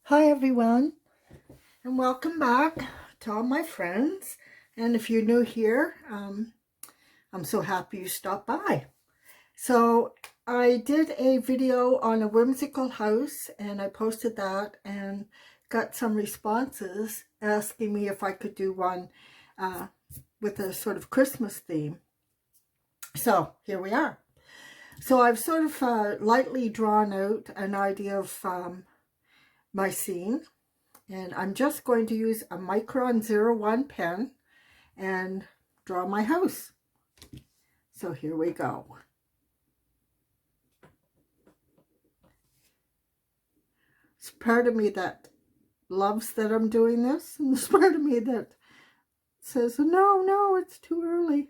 Hi everyone, and welcome back to all my friends. And if you're new here, I'm so happy you stopped by. So I did a video on a whimsical house and I posted that and got some responses asking me if I could do one with a sort of Christmas theme. So here we are. So I've sort of lightly drawn out an idea of my scene. And I'm just going to use a Micron 01 pen and draw my house. So here we go. There's part of me that loves that I'm doing this, and there's part of me that says, no, it's too early.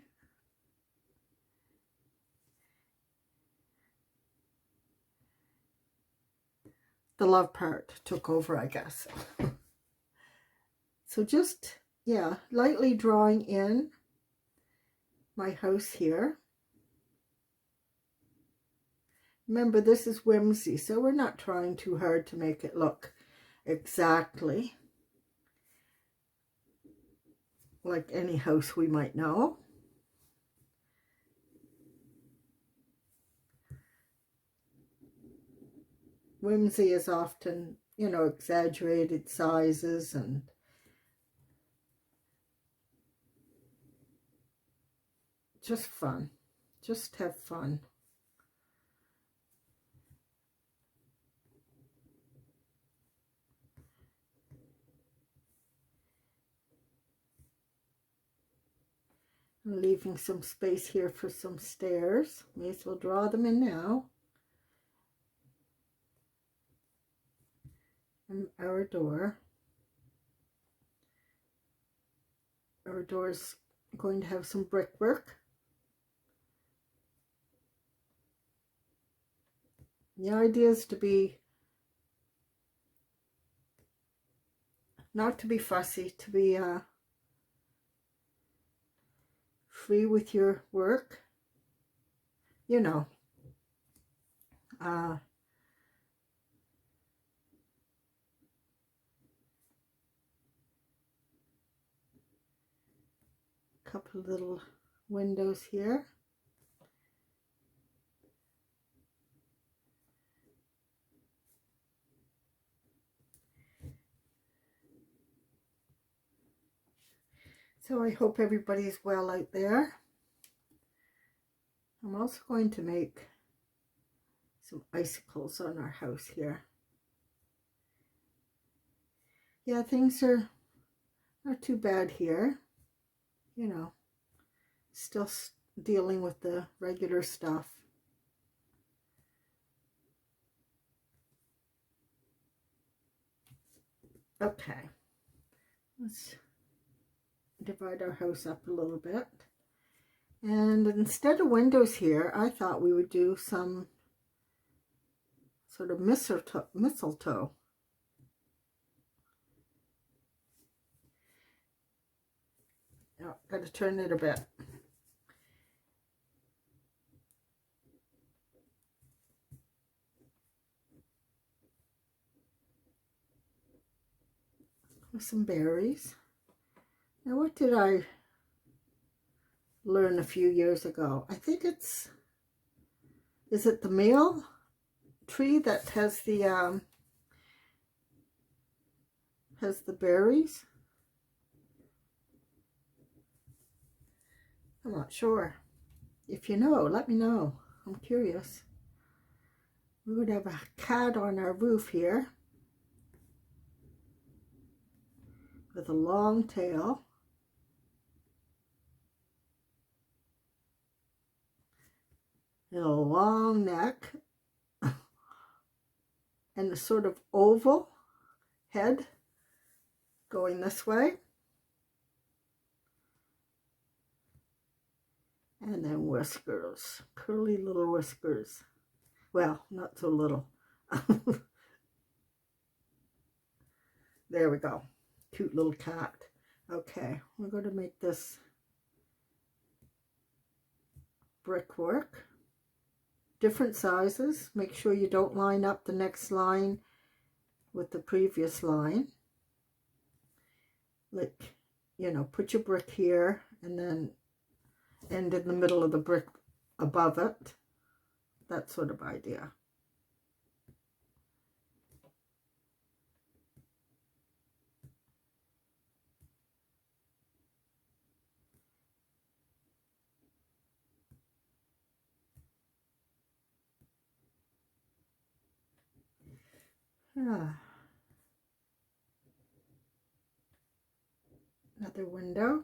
The love part took over, I guess. So just, yeah, lightly drawing in my house here. Remember, this is whimsy, so we're not trying too hard to make it look exactly like any house we might know. Whimsy is often, exaggerated sizes and just fun. Just have fun. I'm leaving some space here for some stairs. May as well draw them in now. And our door. Our door is going to have some brickwork. The idea is to be, not to be fussy, to be free with your work. You know, couple of little windows here. So I hope everybody's well out there. I'm also going to make some icicles on our house here. Yeah, things are not too bad here. Still dealing with the regular stuff. Okay, let's divide our house up a little bit. And instead of windows here, I thought we would do some sort of mistletoe. Oh, got to turn it a bit. With some berries. Now, what did I learn a few years ago? I think is it the male tree that has the berries? I'm not sure. If you know, let me know. I'm curious. We would have a cat on our roof here with a long tail. And a long neck. And a sort of oval head going this way. And then whiskers, curly little whiskers. Well, not so little. There we go. Cute little cat. Okay, we're going to make this brickwork. Different sizes. Make sure you don't line up the next line with the previous line. Like, you know, put your brick here and then end in the middle of the brick above it. That sort of idea. Ah. Another window.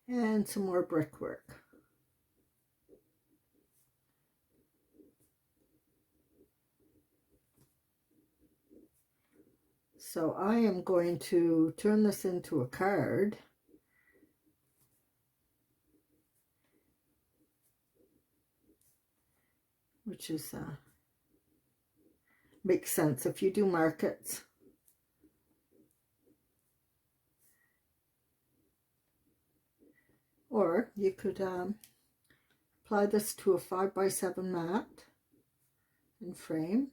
And some more brickwork. So I am going to turn this into a card. Which is, makes sense if you do markets. Or you could apply this to a 5x7 mat and frame.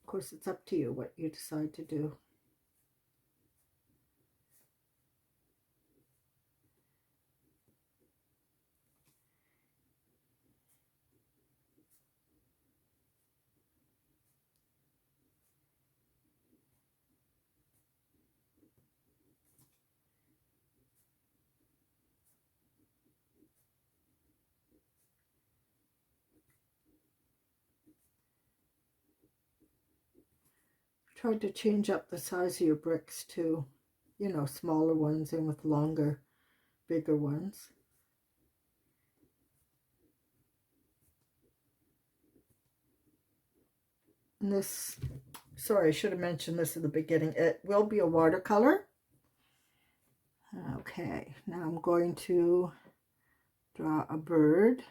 Of course, it's up to you what you decide to do. Try to change up the size of your bricks to, you know, smaller ones and with longer, bigger ones. And this, sorry, I should have mentioned this at the beginning. It will be a watercolor. Okay, now I'm going to draw a bird.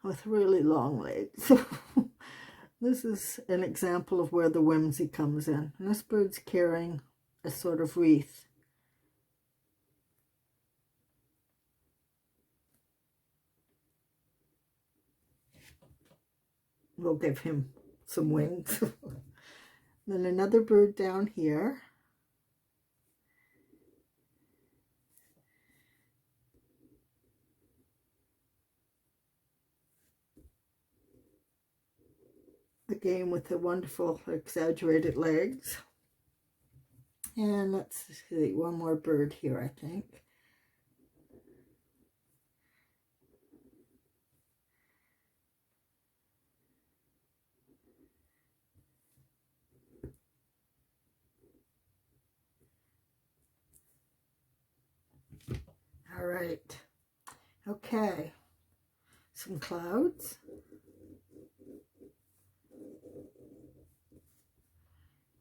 With really long legs. This is an example of where the whimsy comes in. And this bird's carrying a sort of wreath. We'll give him some wings. Then another bird down here. Again with the wonderful exaggerated legs. And let's see, one more bird here, I think. All right. Okay. Some clouds.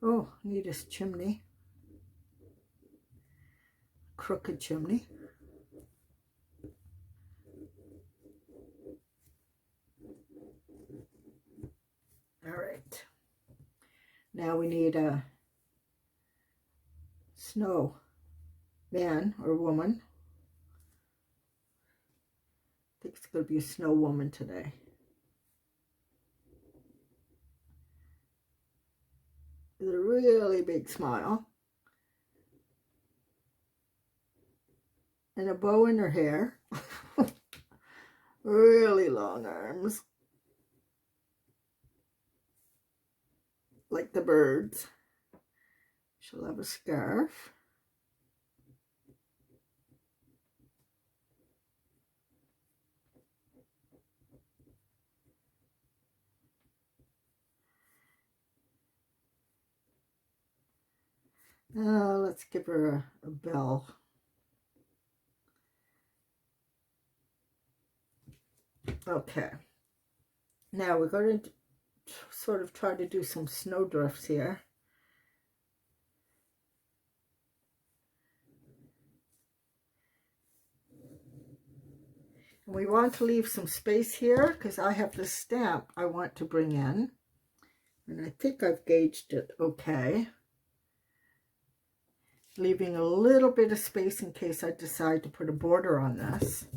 Oh, need a chimney. Crooked chimney. All right. Now we need a snow man or woman. I think it's going to be a snow woman today. With a really big smile. And a bow in her hair. Really long arms. Like the birds. She'll have a scarf. Let's give her a bell. Okay. Now we're going to sort of try to do some snowdrifts here. And we want to leave some space here because I have this stamp I want to bring in. And I think I've gauged it okay. Leaving a little bit of space in case I decide to put a border on this.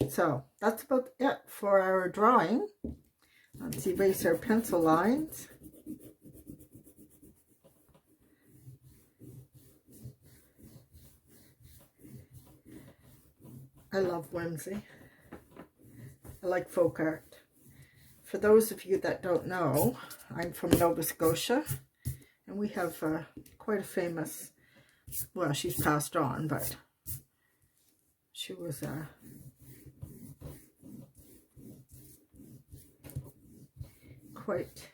So that's about it for our drawing. Let's erase our pencil lines. I love whimsy. I like folk art. For those of you that don't know, I'm from Nova Scotia, and we have quite a famous, well, she's passed on, but she was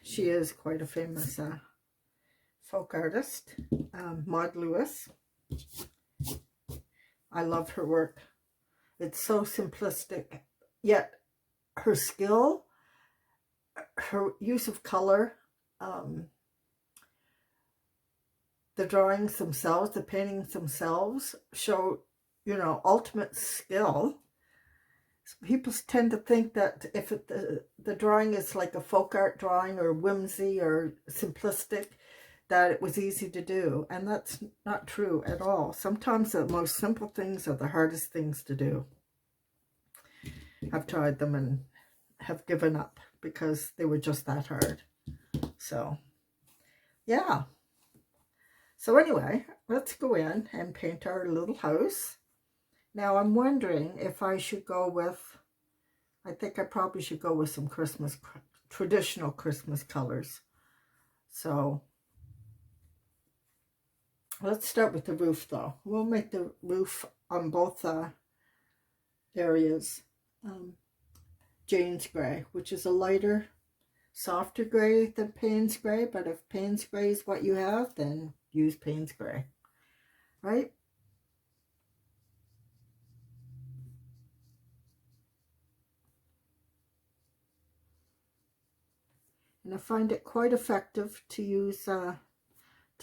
she is quite a famous folk artist, Maud Lewis. I love her work. It's so simplistic, yet her skill, her use of color, the drawings themselves, the paintings themselves show, you know, ultimate skill. People tend to think that if the drawing is like a folk art drawing or whimsy or simplistic, that it was easy to do. And that's not true at all. Sometimes the most simple things are the hardest things to do. I've tried them and have given up because they were just that hard. So, yeah. So anyway, let's go in and paint our little house. Now I'm wondering if I should go with, I think I probably should go with some traditional Christmas colors. So let's start with the roof though. We'll make the roof on both areas Jane's Gray, which is a lighter, softer gray than Payne's Gray, but if Payne's Gray is what you have, then use Payne's Gray, right? And I find it quite effective to use, to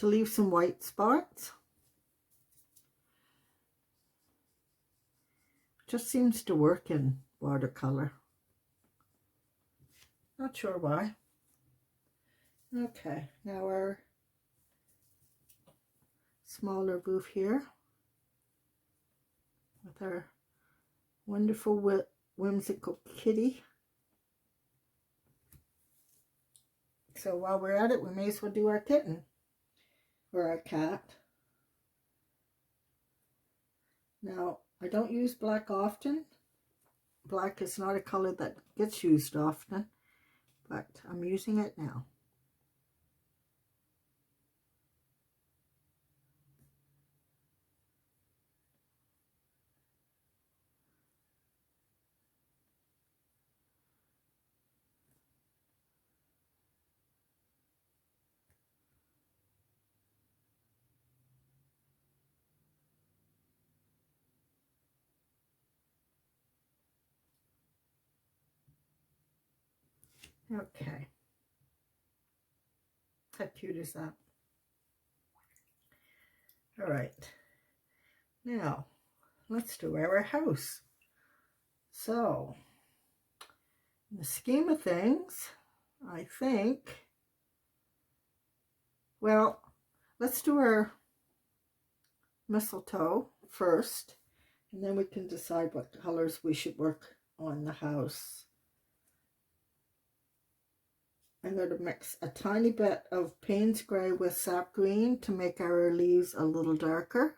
leave some white spots. Just seems to work in watercolor. Not sure why. Okay, now our smaller roof here with our wonderful whimsical kitty. So while we're at it, we may as well do our kitten or our cat. Now, I don't use black often. Black is not a color that gets used often, but I'm using it now. Okay. How cute is that? All right. Now, let's do our house. So, in the scheme of things, I think, well, let's do our mistletoe first, and then we can decide what colors we should work on the house. I'm going to mix a tiny bit of Payne's Gray with sap green to make our leaves a little darker.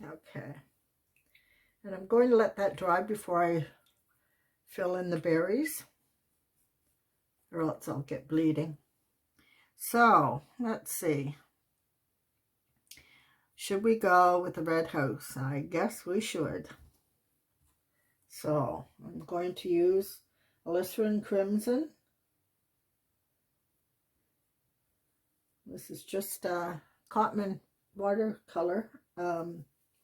Okay, and I'm going to let that dry before I fill in the berries, or else I'll get bleeding. So, let's see. Should we go with the red house? I guess we should. So, I'm going to use Glycerin Crimson. This is just Cotman watercolor,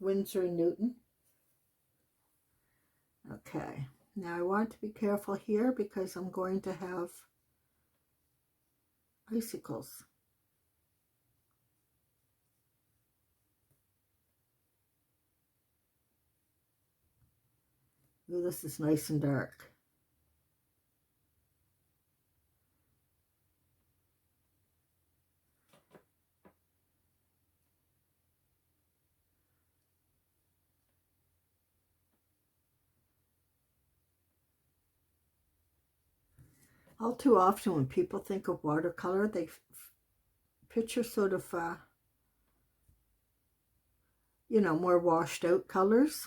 Winsor & Newton. Okay, now I want to be careful here because I'm going to have icicles. Ooh, this is nice and dark. All too often when people think of watercolor, they picture sort of, you know, more washed out colors,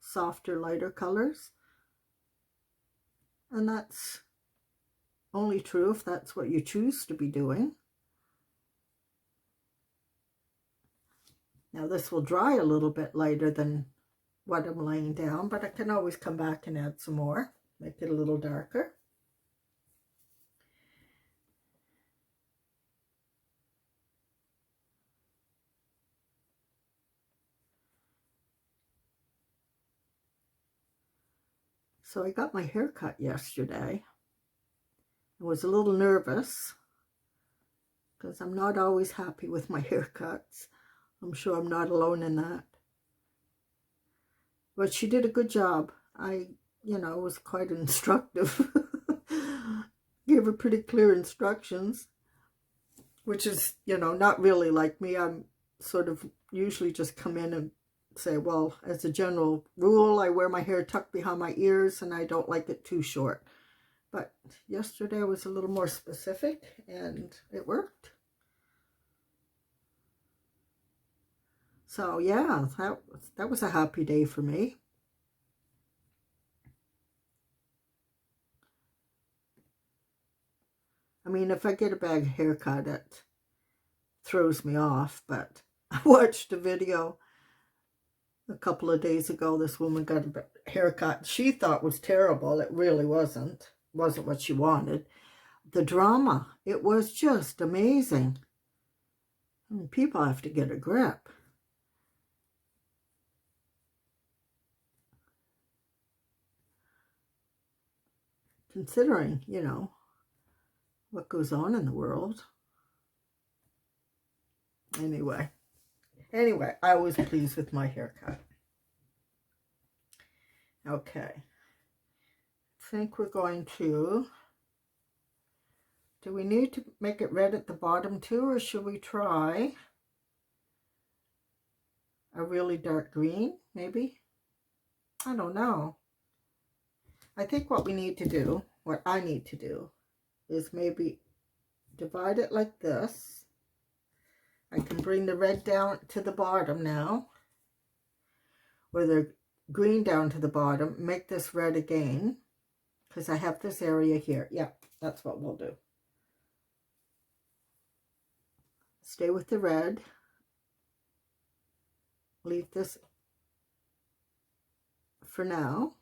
softer, lighter colors. And that's only true if that's what you choose to be doing. Now this will dry a little bit lighter than what I'm laying down, but I can always come back and add some more, make it a little darker. So I got my hair cut yesterday. I was a little nervous because I'm not always happy with my haircuts. I'm sure I'm not alone in that. But she did a good job. You know, was quite instructive. Gave her pretty clear instructions, which is, you know, not really like me. I'm sort of usually just come in and say, well, as a general rule, I wear my hair tucked behind my ears and I don't like it too short. But yesterday I was a little more specific and it worked. So yeah, that was a happy day for me. I mean, if I get a bad haircut, it throws me off, but I watched a video a couple of days ago. This woman got a haircut she thought was terrible. It really wasn't what she wanted. The drama, it was just amazing. I mean, people have to get a grip. Considering, you know, what goes on in the world. Anyway, I was pleased with my haircut. Okay. I think we're going to... Do we need to make it red at the bottom too, or should we try a really dark green, maybe? I don't know. I think what we need to do, what I need to do, is maybe divide it like this. I can bring the red down to the bottom now, or the green down to the bottom, make this red again, because I have this area here. Yeah, that's what we'll do. Stay with the red. Leave this for now.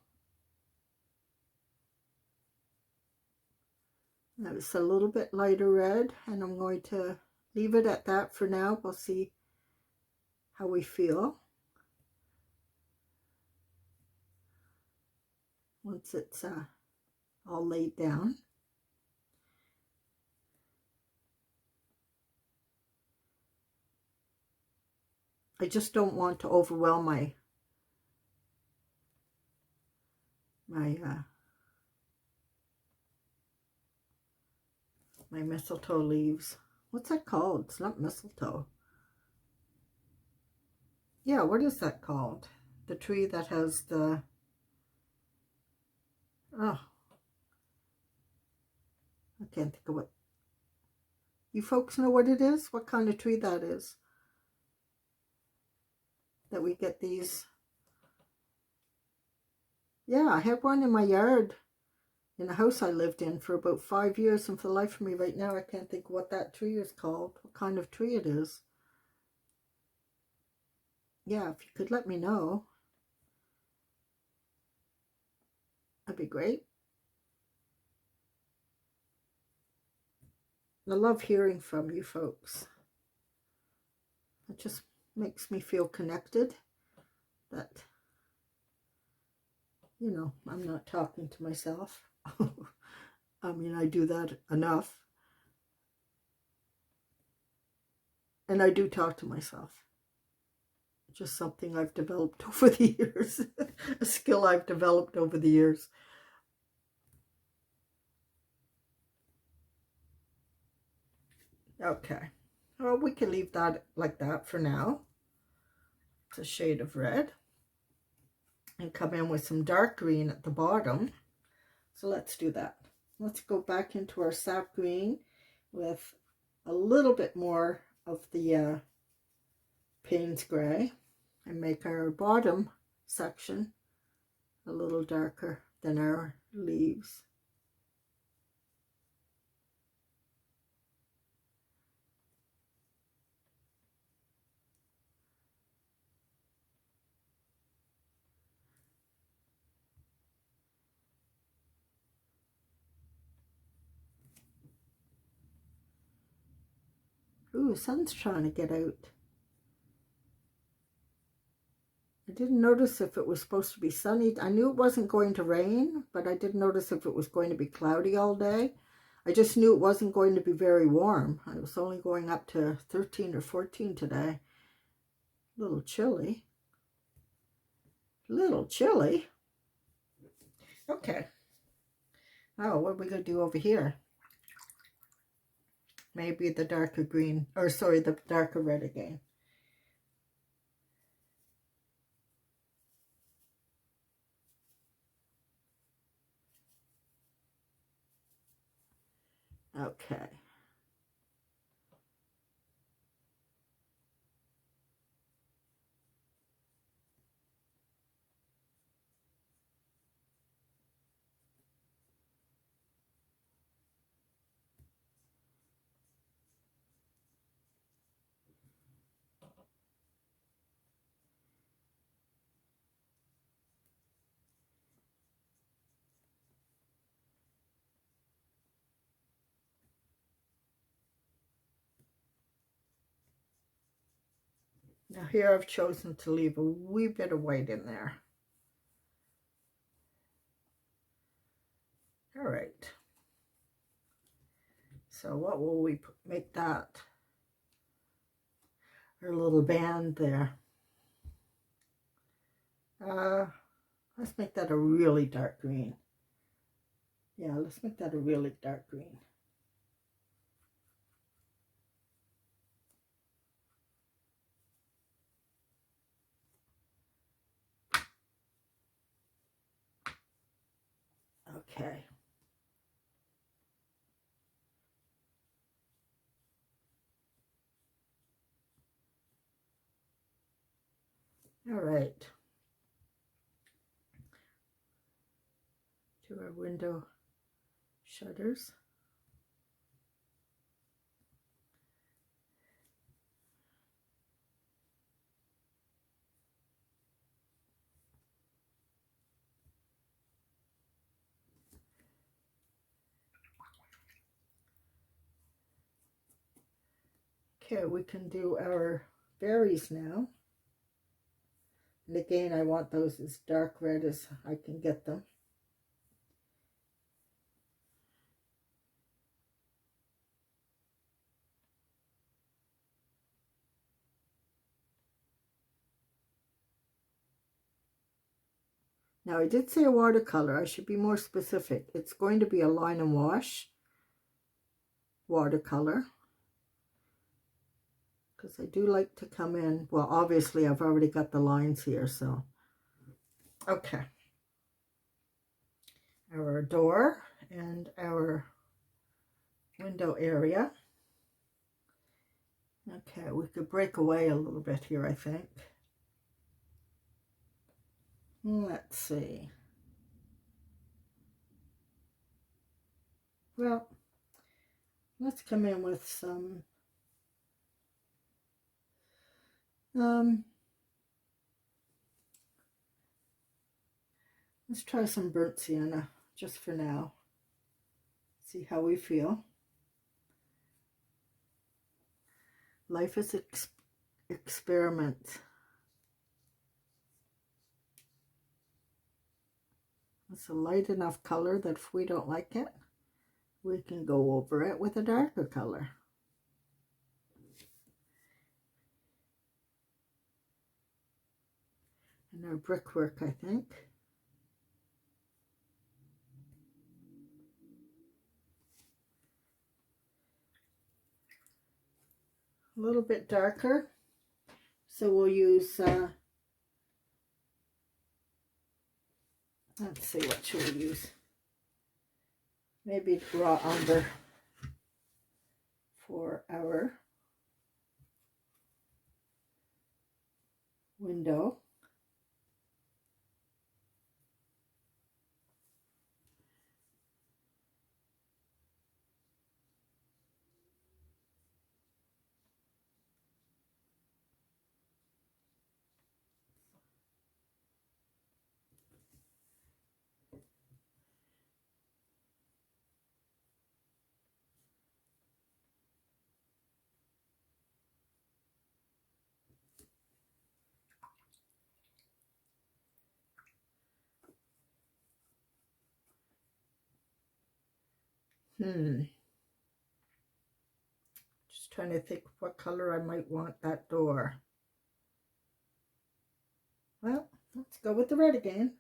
Now it's a little bit lighter red, and I'm going to leave it at that for now. We'll see how we feel once it's all laid down. I just don't want to overwhelm my mistletoe leaves. What's that called? It's not mistletoe. Yeah, what is that called? The tree that has the... Oh, I can't think of what... You folks know what it is? What kind of tree that is? That we get these... Yeah, I had one in my yard in a house I lived in for about 5 years, and for the life of me right now I can't think what that tree is called, what kind of tree it is. Yeah, if you could let me know, that'd be great. I love hearing from you folks. It just makes me feel connected that, you know, I'm not talking to myself. I mean, I do that enough. And I do talk to myself. Just something I've developed over the years. A skill I've developed over the years. Okay. Well, we can leave that like that for now. It's a shade of red. And come in with some dark green at the bottom. So let's do that. Let's go back into our sap green with a little bit more of the Payne's gray and make our bottom section a little darker than our leaves. Ooh, sun's trying to get out. I didn't notice if it was supposed to be sunny. I knew it wasn't going to rain, but I didn't notice if it was going to be cloudy all day. I just knew it wasn't going to be very warm. I was only going up to 13 or 14 today. A little chilly. A little chilly. Okay. Oh, what are we going to do over here? Maybe the darker green, or sorry, the darker red again. Okay. Now here I've chosen to leave a wee bit of white in there. All right. So what will we make that? Our little band there. Let's make that a really dark green. Yeah, let's make that a really dark green. Okay. All right. To our window shutters. Okay, we can do our berries now. And again, I want those as dark red as I can get them. Now, I did say a watercolor. I should be more specific. It's going to be a line and wash watercolor. Because I do like to come in. Well, obviously, I've already got the lines here, so. Okay. Our door and our window area. Okay, we could break away a little bit here, I think. Let's see. Well, let's come in with some let's try some burnt sienna just for now. See how we feel. Life is experiment. It's a light enough color that if we don't like it, we can go over it with a darker color. And our brickwork, I think. A little bit darker. So we'll use, let's see, what should we use? Maybe raw umber for our window. Just trying to think what color I might want that door. Well, let's go with the red again.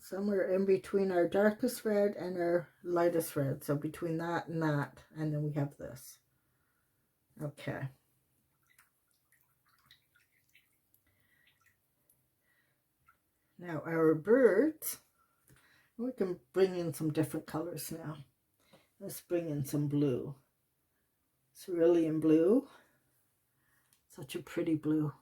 Somewhere in between our darkest red and our lightest red. So between that, and then we have this. Okay. Now our birds, we can bring in some different colors now. Let's bring in some blue. Cerulean blue. Such a pretty blue.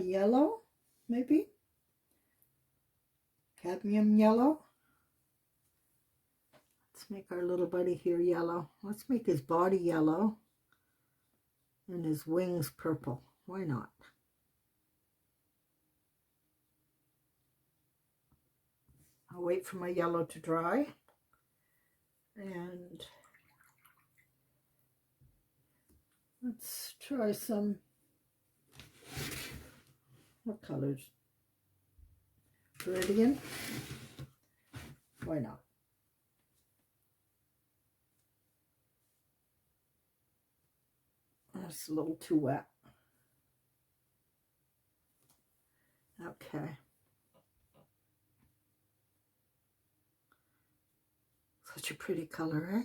Yellow, maybe? Cadmium yellow. Let's make our little buddy here yellow. Let's make his body yellow and his wings purple. Why not? I'll wait for my yellow to dry. And let's try some, what colors? Viridian. Why not? That's a little too wet. Okay. Such a pretty color, eh?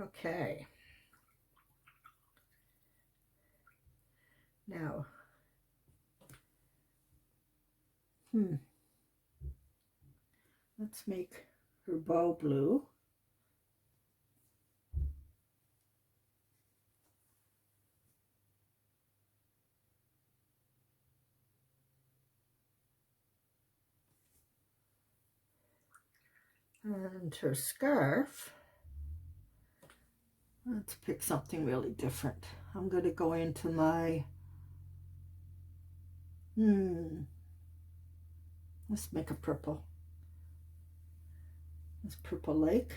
Okay. Now, let's make her bow blue. And her scarf, let's pick something really different. I'm going to go into my, let's make a purple. This purple lake.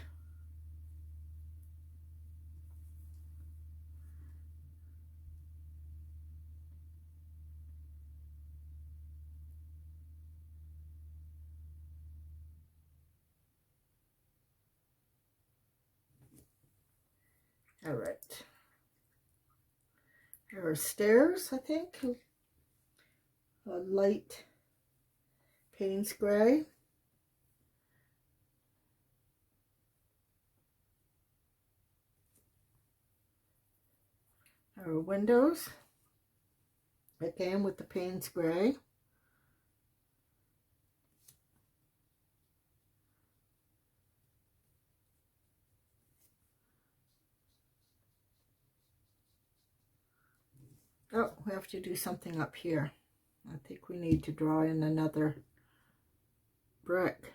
All right. There are stairs, I think. A light Payne's gray. our windows, again with the Payne's Gray. Oh, we have to do something up here. I think we need to draw in another brick.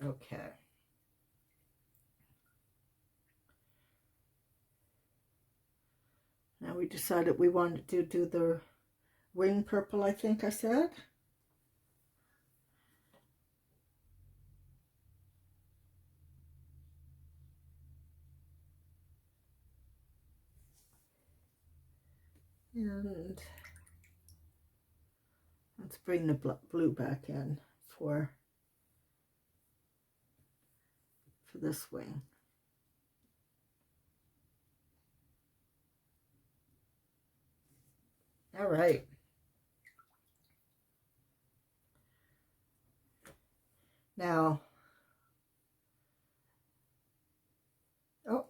Okay. Now we decided we wanted to do the wing purple, I think I said. And let's bring the blue back in for this wing. All right. Now, oh,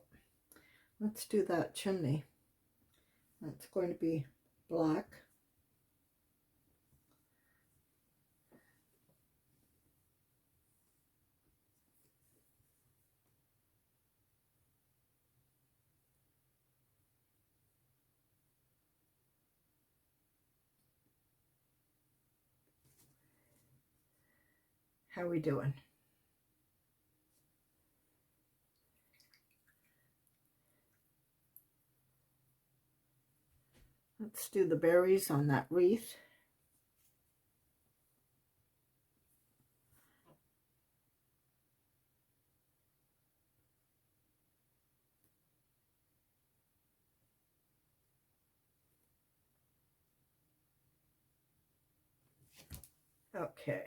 let's do that chimney. That's going to be black. How are we doing? Let's do the berries on that wreath. Okay.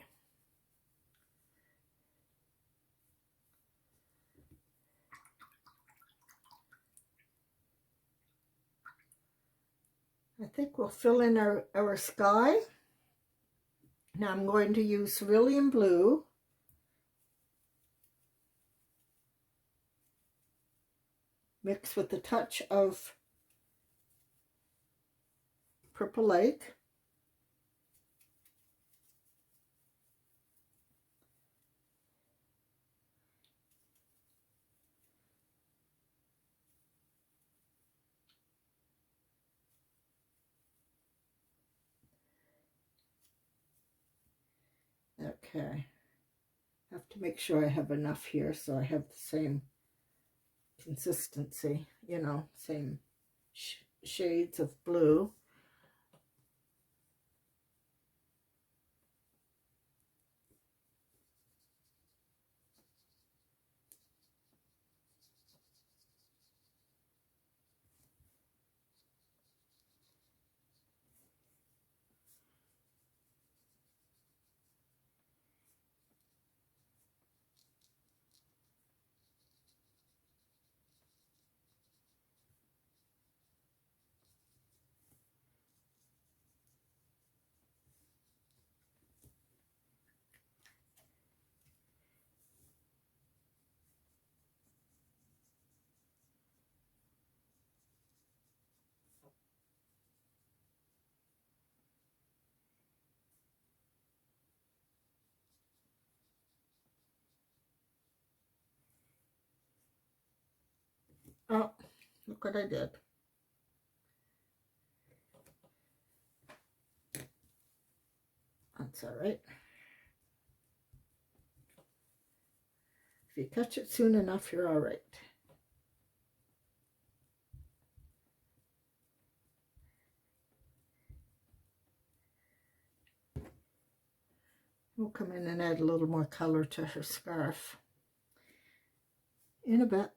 I think we'll fill in our sky. Now I'm going to use cerulean blue. Mixed with a touch of Purple Lake. Okay. I have to make sure I have enough here so I have the same consistency, you know, same shades of blue. Oh, look what I did. That's all right. If you catch it soon enough, you're all right. We'll come in and add a little more color to her scarf in a bit.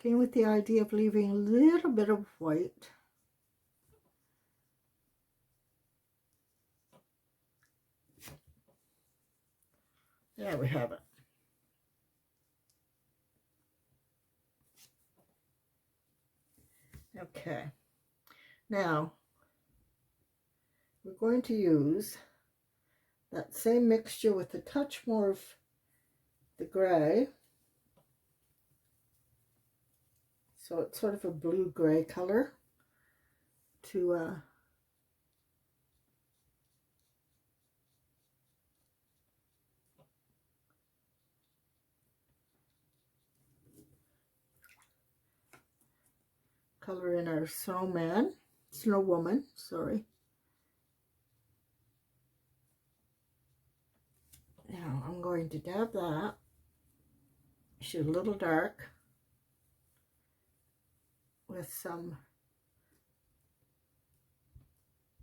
Again, with the idea of leaving a little bit of white. There we have it. Okay, now we're going to use that same mixture with a touch more of the gray. So it's sort of a blue-gray color to color in our snow woman, sorry. Now I'm going to dab that. She's a little dark with some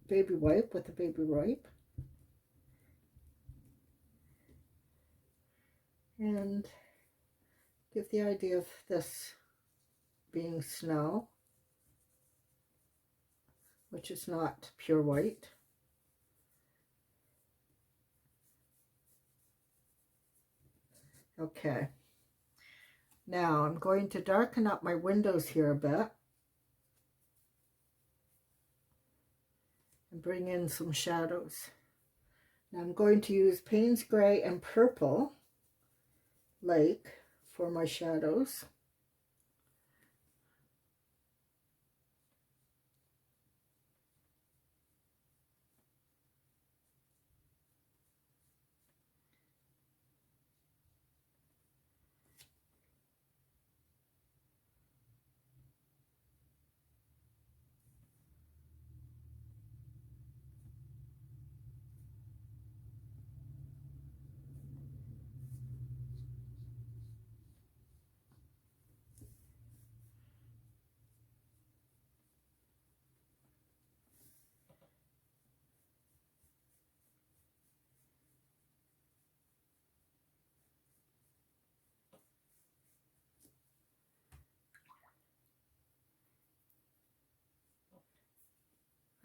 baby wipe with a baby wipe. And give the idea of this being snow, which is not pure white. Okay, now I'm going to darken up my windows here a bit and bring in some shadows. Now I'm going to use Payne's Gray and Purple Lake for my shadows.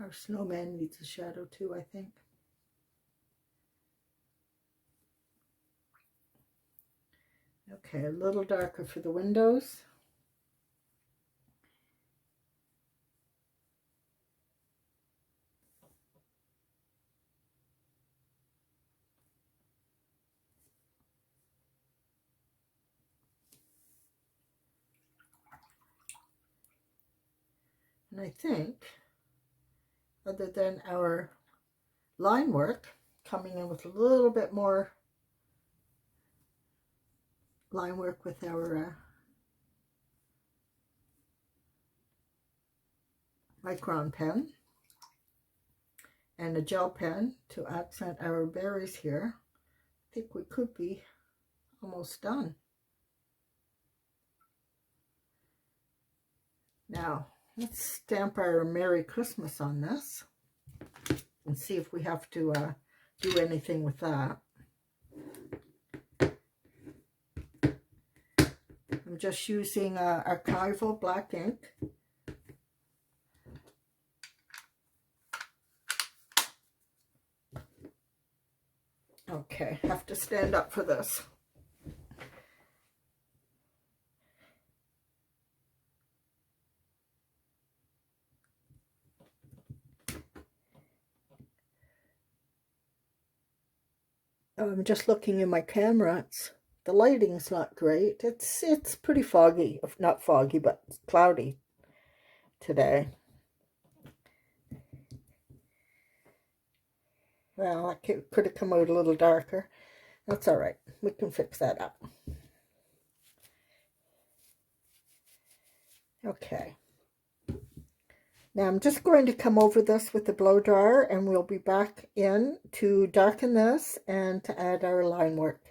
Our snowman needs a shadow too, I think. Okay, a little darker for the windows. And I think, other than our line work, coming in with a little bit more line work with our micron pen and a gel pen to accent our berries here, I think we could be almost done. Now, let's stamp our Merry Christmas on this and see if we have to do anything with that. I'm just using archival black ink. Okay, have to stand up for this. I'm just looking in my camera. The lighting's not great. It's pretty foggy, not foggy, but cloudy today. Well, I could have come out a little darker. That's all right. We can fix that up. Okay. Now I'm just going to come over this with the blow dryer, and we'll be back in to darken this and to add our line work.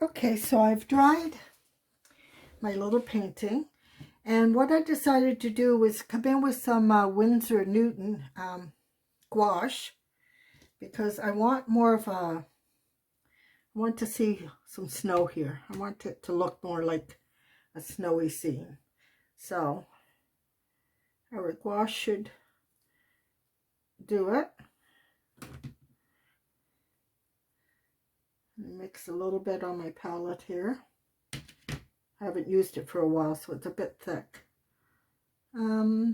Okay, so I've dried my little painting, and what I decided to do was come in with some Winsor Newton gouache, because I want more of a, I want to see some snow here. I want it to look more like a snowy scene. So our gouache should do it. Mix a little bit on my palette here. I haven't used it for a while, so it's a bit thick. Now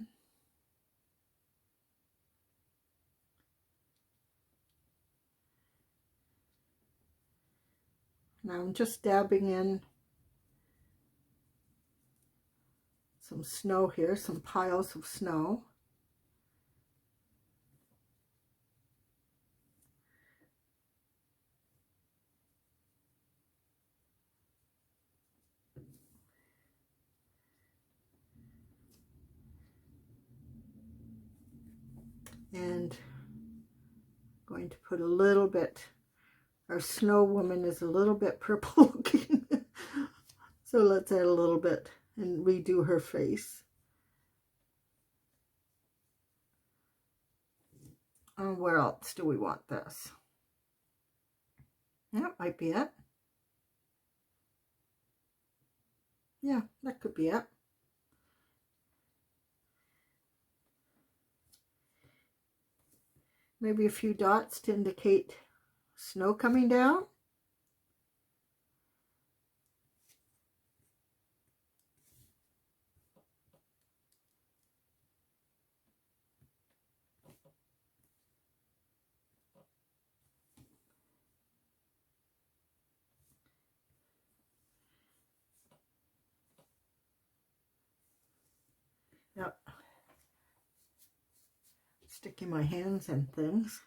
I'm just dabbing in some snow here, some piles of snow. And going to put a little bit, our snow woman is a little bit purple looking. So let's add a little bit and redo her face. Where else do we want this? That might be it. Yeah, that could be it. Maybe a few dots to indicate snow coming down. Yep. Sticking my hands in things.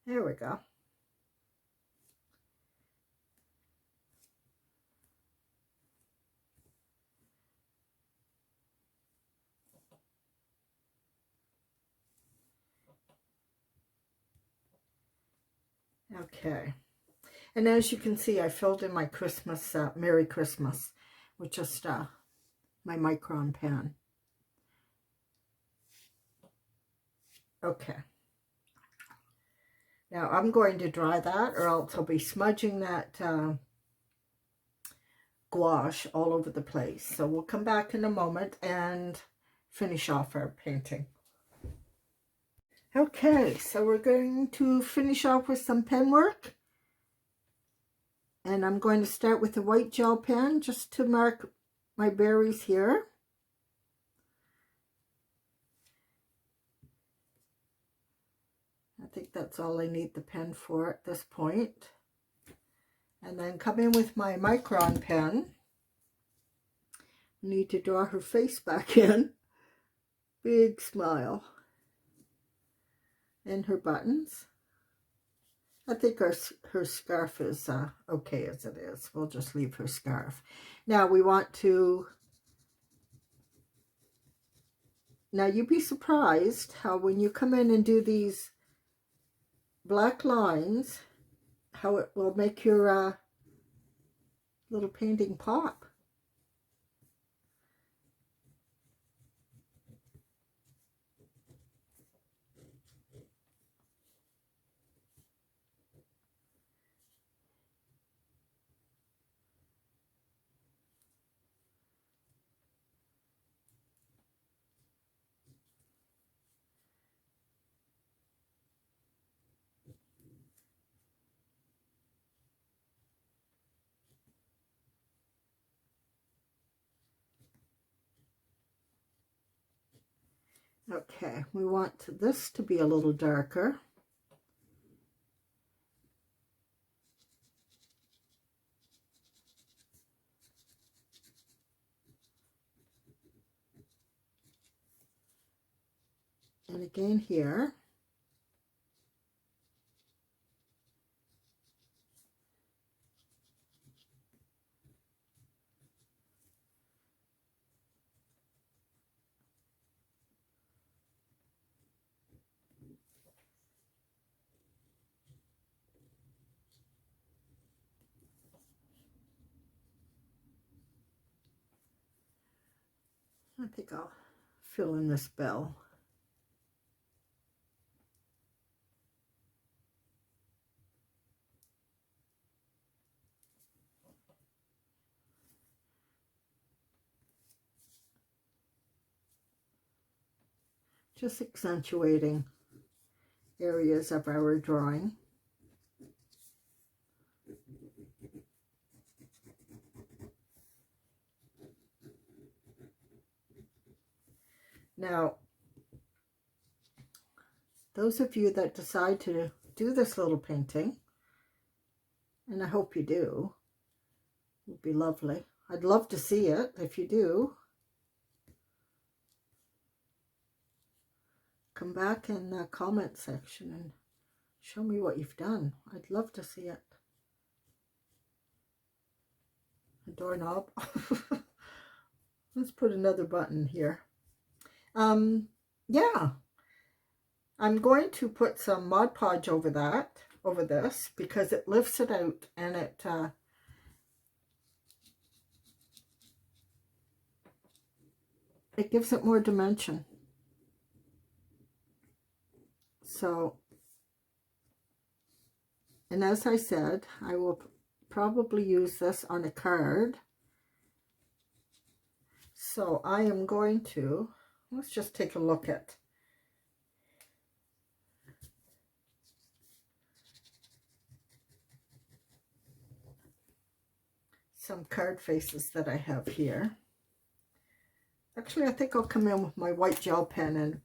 There we go. Okay. And as you can see, I filled in my Christmas, Merry Christmas, with just my micron pen. Okay. Now I'm going to dry that, or else I'll be smudging that gouache all over the place. So we'll come back in a moment and finish off our painting. Okay, so we're going to finish off with some pen work. And I'm going to start with a white gel pen just to mark my berries here. I think that's all I need the pen for at this point. And then come in with my micron pen. I need to draw her face back in. Big smile. And her buttons. I think her scarf is okay as it is. We'll just leave her scarf. Now we want to... Now you'd be surprised how when you come in and do these black lines, how it will make your little painting pop. Okay, we want this to be a little darker. And again here. I think I'll fill in this bell. Just accentuating areas of our drawing. Now, those of you that decide to do this little painting, and I hope you do, it would be lovely. I'd love to see it if you do. Come back in the comment section and show me what you've done. I'd love to see it. A doorknob. Let's put another button here. Yeah. I'm going to put some Mod Podge over this, because it lifts it out and it gives it more dimension. So, and as I said, I will probably use this on a card. So I am going to, let's just take a look at some card faces that I have here. Actually, I think I'll come in with my white gel pen and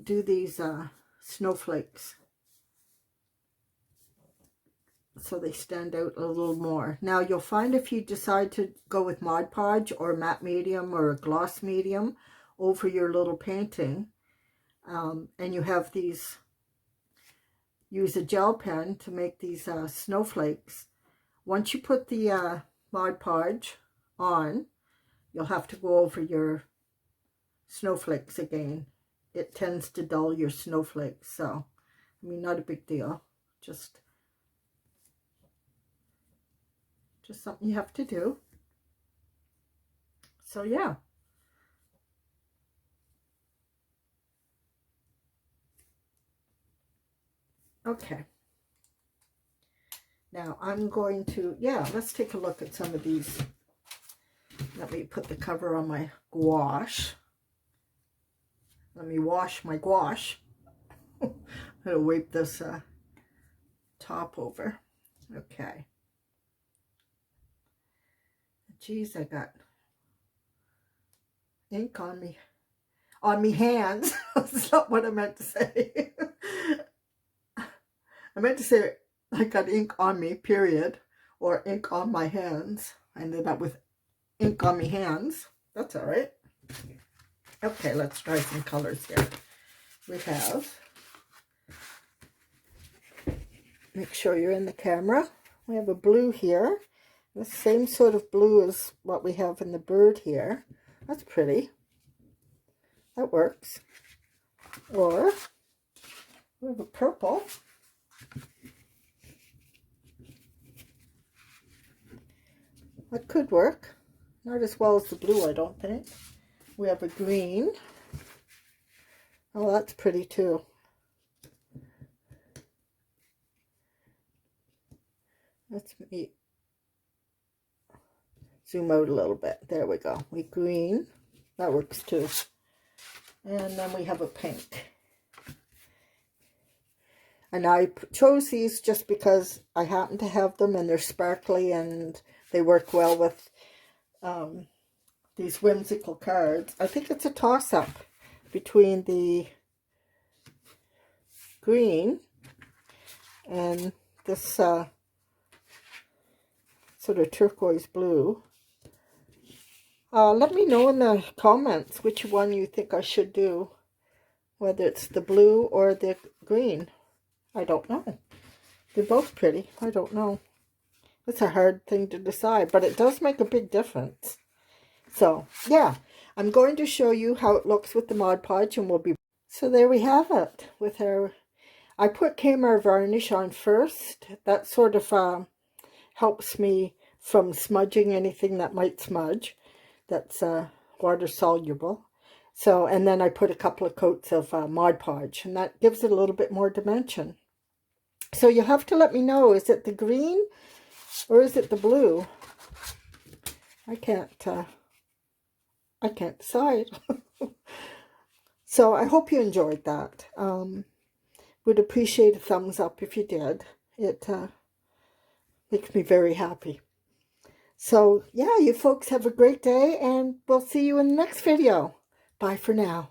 do these snowflakes so they stand out a little more. Now, you'll find if you decide to go with Mod Podge or matte medium or a gloss medium over your little painting, and you have these, use a gel pen to make these snowflakes. Once you put the Mod Podge on, you'll have to go over your snowflakes again. It tends to dull your snowflakes, so, I mean, not a big deal. Just something you have to do. So, yeah. Okay. Now, I'm going to, let's take a look at some of these. Let me put the cover on my gouache. Let me wash my gouache. I'm going to wipe this top over. Okay. Geez, I got ink on me hands. That's not what I meant to say. I meant to say I got ink on me, period, or ink on my hands. I ended up with ink on me hands. That's all right. Okay, let's try some colors here. We have, make sure you're in the camera. We have a blue here. The same sort of blue as what we have in the bird here. That's pretty. That works. Or we have a purple. That could work. Not as well as the blue, I don't think. We have a green. Oh, that's pretty too. Let's zoom out a little bit. There we go. We green. That works too. And then we have a pink. And I chose these just because I happen to have them and they're sparkly and they work well with these whimsical cards. I think it's a toss-up between the green and this sort of turquoise blue. Let me know in the comments which one you think I should do, whether it's the blue or the green. I don't know. They're both pretty. I don't know. It's a hard thing to decide, but it does make a big difference. So, yeah, I'm going to show you how it looks with the Mod Podge, and we'll be... So there we have it with our... I put Kmart varnish on first. That sort of helps me from smudging anything that might smudge. That's water soluble. So, and then I put a couple of coats of Mod Podge, and that gives it a little bit more dimension. So you have to let me know, is it the green or is it the blue? I can't decide. So I hope you enjoyed that. Would appreciate a thumbs up if you did. It makes me very happy. So yeah, you folks have a great day, and we'll see you in the next video. Bye for now.